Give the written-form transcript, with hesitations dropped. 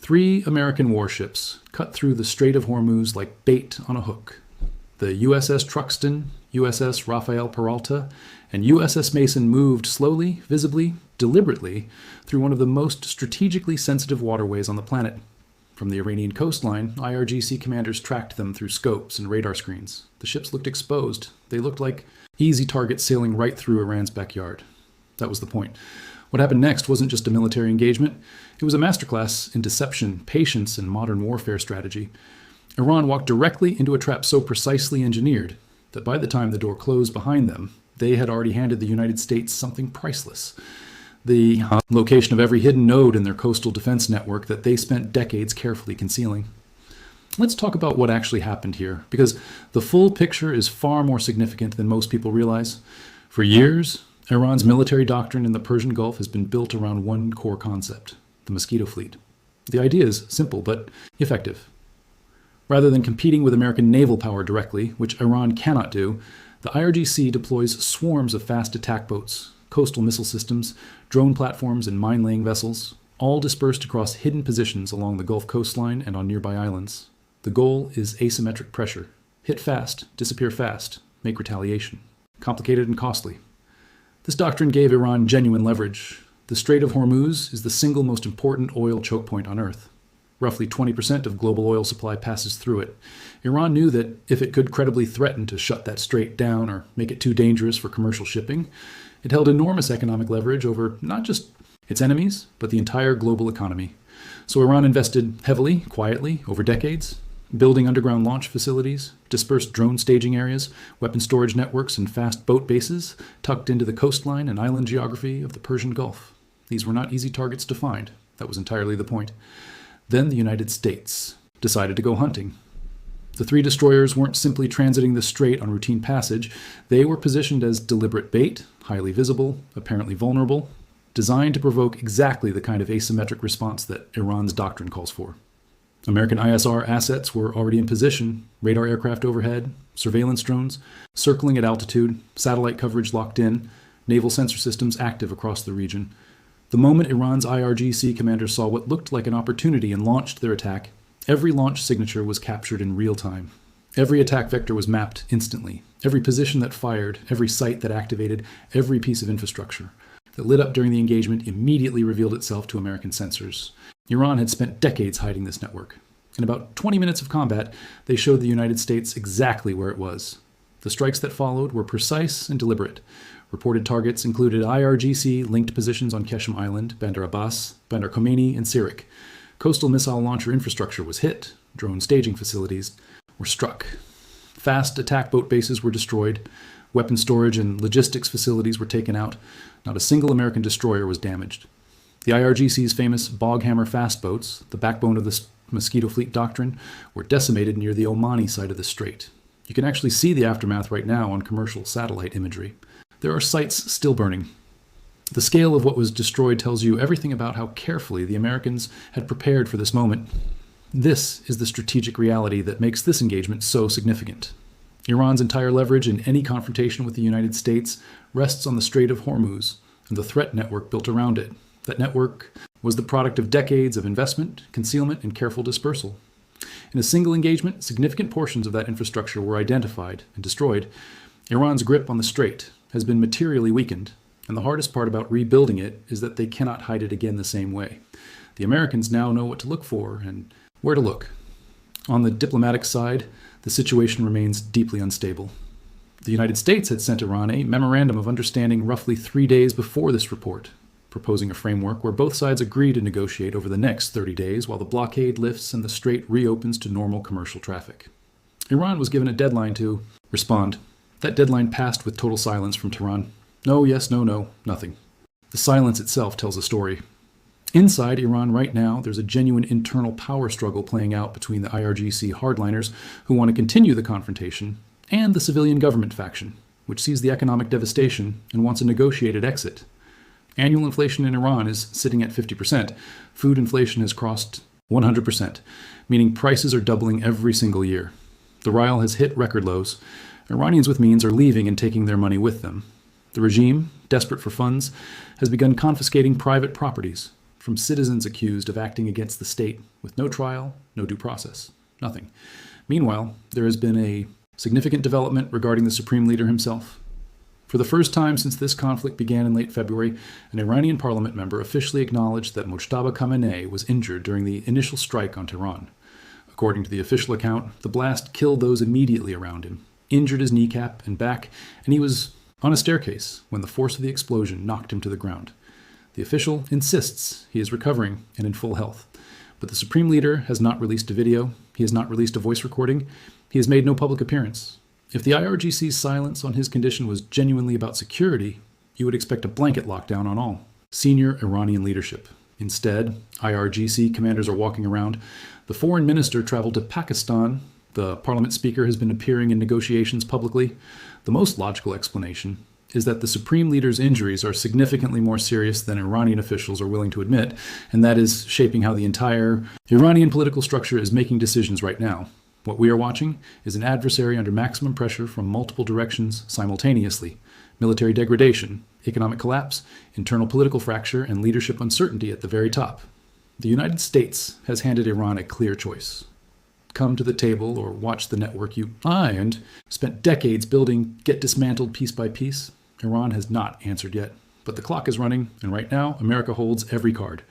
3 American warships cut through the Strait of Hormuz like bait on a hook. The USS Truxtun, USS Rafael Peralta, and USS Mason moved slowly, visibly, deliberately through one of the most strategically sensitive waterways on the planet. From the Iranian coastline, IRGC commanders tracked them through scopes and radar screens. The ships looked exposed. They looked like easy targets sailing right through Iran's backyard. That was the point. What happened next wasn't just a military engagement. It was a masterclass in deception, patience, and modern warfare strategy. Iran walked directly into a trap so precisely engineered that by the time the door closed behind them, they had already handed the United States something priceless. The location of every hidden node in their coastal defense network that they spent decades carefully concealing. Let's talk about what actually happened here, because the full picture is far more significant than most people realize. For years, Iran's military doctrine in the Persian Gulf has been built around one core concept: the mosquito fleet. The idea is simple but effective. Rather than competing with American naval power directly, which Iran cannot do, the IRGC deploys swarms of fast attack boats, coastal missile systems, drone platforms, and mine-laying vessels, all dispersed across hidden positions along the Gulf coastline and on nearby islands. The goal is asymmetric pressure. Hit fast, disappear fast, make retaliation. Complicated and costly. This doctrine gave Iran genuine leverage. The Strait of Hormuz is the single most important oil choke point on Earth. Roughly 20% of global oil supply passes through it. Iran knew that if it could credibly threaten to shut that strait down or make it too dangerous for commercial shipping, it held enormous economic leverage over not just its enemies, but the entire global economy. So Iran invested heavily, quietly, over decades, building underground launch facilities, dispersed drone staging areas, weapon storage networks, and fast boat bases tucked into the coastline and island geography of the Persian Gulf. These were not easy targets to find. That was entirely the point. Then the United States decided to go hunting. The 3 destroyers weren't simply transiting the strait on routine passage. They were positioned as deliberate bait, highly visible, apparently vulnerable, designed to provoke exactly the kind of asymmetric response that Iran's doctrine calls for. American ISR assets were already in position, radar aircraft overhead, surveillance drones circling at altitude, satellite coverage locked in, naval sensor systems active across the region. The moment Iran's IRGC commanders saw what looked like an opportunity and launched their attack, every launch signature was captured in real time. Every attack vector was mapped instantly. Every position that fired, every site that activated, every piece of infrastructure that lit up during the engagement immediately revealed itself to American sensors. Iran had spent decades hiding this network. In about 20 minutes of combat, they showed the United States exactly where it was. The strikes that followed were precise and deliberate. Reported targets included IRGC-linked positions on Qeshm Island, Bandar Abbas, Bandar Khomeini, and Sirik. Coastal missile launcher infrastructure was hit. Drone staging facilities were struck. Fast attack boat bases were destroyed. Weapon storage and logistics facilities were taken out. Not a single American destroyer was damaged. The IRGC's famous Boghammer fast boats, the backbone of the mosquito fleet doctrine, were decimated near the Omani side of the strait. You can actually see the aftermath right now on commercial satellite imagery. There are sites still burning. The scale of what was destroyed tells you everything about how carefully the Americans had prepared for this moment. This is the strategic reality that makes this engagement so significant. Iran's entire leverage in any confrontation with the United States rests on the Strait of Hormuz and the threat network built around it. That network was the product of decades of investment, concealment, and careful dispersal. In a single engagement, significant portions of that infrastructure were identified and destroyed. Iran's grip on the strait has been materially weakened, and the hardest part about rebuilding it is that they cannot hide it again the same way. The Americans now know what to look for and where to look. On the diplomatic side, the situation remains deeply unstable. The United States had sent Iran a memorandum of understanding roughly 3 days before this report, proposing a framework where both sides agree to negotiate over the next 30 days while the blockade lifts and the strait reopens to normal commercial traffic. Iran was given a deadline to respond. That deadline passed with total silence from Tehran. No, yes, no, nothing. The silence itself tells a story. Inside Iran right now, there's a genuine internal power struggle playing out between the IRGC hardliners who want to continue the confrontation and the civilian government faction, which sees the economic devastation and wants a negotiated exit. Annual inflation in Iran is sitting at 50%. Food inflation has crossed 100%, meaning prices are doubling every single year. The rial has hit record lows. Iranians with means are leaving and taking their money with them. The regime, desperate for funds, has begun confiscating private properties, from citizens accused of acting against the state with no trial, no due process, nothing. Meanwhile, there has been a significant development regarding the supreme leader himself. For the first time since this conflict began in late February, an Iranian parliament member officially acknowledged that Mojtaba Khamenei was injured during the initial strike on Tehran. According to the official account, the blast killed those immediately around him, injured his kneecap and back, and he was on a staircase when the force of the explosion knocked him to the ground. The official insists he is recovering and in full health, but the supreme leader has not released a video, he has not released a voice recording, he has made no public appearance. If the IRGC's silence on his condition was genuinely about security, you would expect a blanket lockdown on all senior Iranian leadership. Instead, IRGC commanders are walking around. The foreign minister traveled to Pakistan. The parliament speaker has been appearing in negotiations publicly. The most logical explanation is that the supreme leader's injuries are significantly more serious than Iranian officials are willing to admit, and that is shaping how the entire Iranian political structure is making decisions right now. What we are watching is an adversary under maximum pressure from multiple directions simultaneously: military degradation, economic collapse, internal political fracture, and leadership uncertainty at the very top. The United States has handed Iran a clear choice. Come to the table or watch the network you and spent decades building get dismantled piece by piece. Iran has not answered yet, but the clock is running, and right now America holds every card.